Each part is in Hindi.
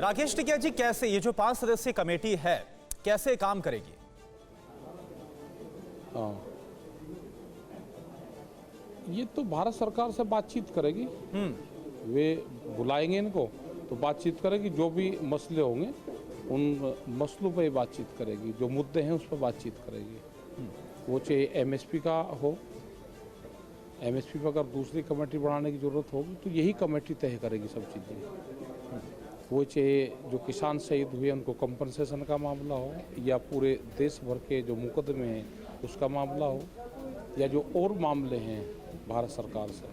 राकेश टिकैत जी, कैसे ये जो 5 सदस्यीय कमेटी है कैसे काम करेगी? ये तो भारत सरकार से बातचीत करेगी। वे बुलाएंगे इनको तो बातचीत करेगी, जो भी मसले होंगे उन मसलों पे बातचीत करेगी, जो मुद्दे हैं उस पर बातचीत करेगी। वो चाहे एमएसपी का हो, एमएसपी पर अगर दूसरी कमेटी बढ़ाने की ज़रूरत होगी तो यही कमेटी तय करेगी सब चीज़ें। वो चाहे जो किसान शहीद हुए उनको कंपनसेशन का मामला हो, या पूरे देश भर के जो मुकदमे हैं उसका मामला हो, या जो और मामले हैं भारत सरकार से,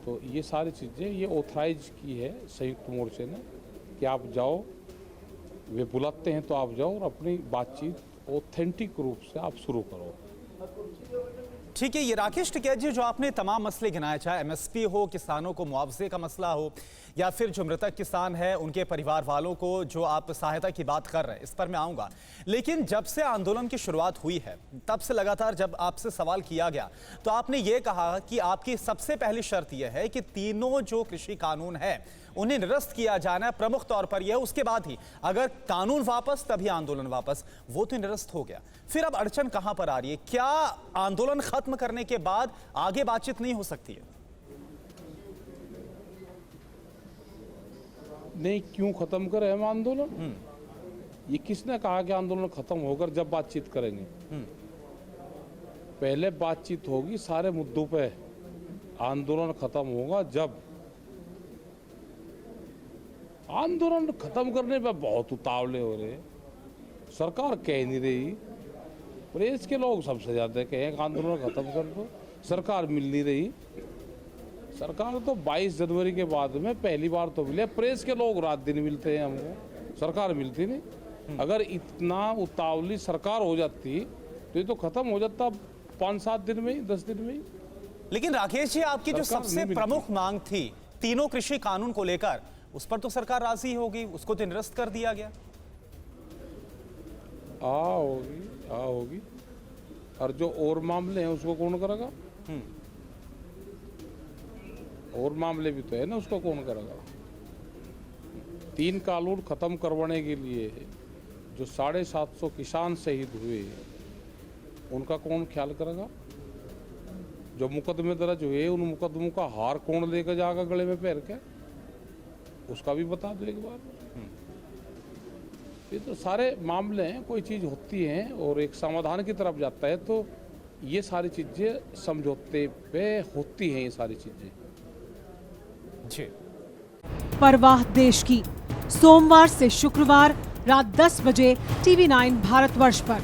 तो ये सारी चीज़ें ये ऑथराइज की है संयुक्त मोर्चे ने कि आप जाओ, वे बुलाते हैं तो आप जाओ और अपनी बातचीत ऑथेंटिक रूप से आप शुरू करो। ठीक है, ये राकेश टिकैत जी जो आपने तमाम मसले गिनाए, चाहे एमएसपी हो, किसानों को मुआवजे का मसला हो, या फिर जो मृतक किसान है उनके परिवार वालों को जो आप सहायता की बात कर रहे हैं, इस पर मैं आऊंगा। लेकिन जब से आंदोलन की शुरुआत हुई है तब से लगातार जब आपसे सवाल किया गया तो आपने ये कहा कि आपकी सबसे पहली शर्त यह है कि तीनों जो कृषि कानून है उन्हें निरस्त किया जाना है, प्रमुख तौर पर यह, उसके बाद ही अगर कानून वापस तभी आंदोलन वापस। वो तो निरस्त हो गया, फिर अब अड़चन कहां पर आ रही है? क्या आंदोलन खत्म करने के बाद आगे बातचीत नहीं हो सकती है? नहीं, क्यों खत्म करें हम आंदोलन? ये किसने कहा कि आंदोलन खत्म होकर जब बातचीत करेंगे? पहले बातचीत होगी सारे मुद्दों पे, आंदोलन खत्म होगा जब। आंदोलन खत्म करने पे बहुत उतावले हो रहे हैं, सरकार कह नहीं रही, प्रेस के लोग सबसे ज्यादा कहें आंदोलन खत्म कर दो, सरकार मिल नहीं रही। सरकार तो 22 जनवरी के बाद में पहली बार तो मिले, प्रेस के लोग रात दिन मिलते हैं हमको, सरकार मिलती नहीं। अगर इतना उतावली सरकार हो जाती तो ये तो खत्म हो जाता 5-7 दिन में ही, 10 दिन में ही। लेकिन राकेश जी, आपकी जो सबसे प्रमुख मांग थी तीनों कृषि कानून को लेकर, उस पर तो सरकार राजी होगी, उसको तो निरस्त कर दिया गया। होगी। और जो और मामले हैं उसको कौन करेगा? और मामले भी तो है ना, उसको कौन करेगा? 3 कानून खत्म करवाने के लिए जो 750 किसान शहीद हुए उनका कौन ख्याल करेगा? जो मुकदमे दर्ज हुए उन मुकदमों का हार कौन लेकर जाएगा गले में पैर के? उसका भी बता दो एक बार। ये तो सारे मामले हैं, कोई चीज़ होती है और एक समाधान की तरफ जाता है तो ये सारी चीज़ें समझौते पे होती हैं, ये सारी चीज़ें। जी। परवाह देश की, सोमवार से शुक्रवार रात 10 बजे TV9 भारतवर्ष पर।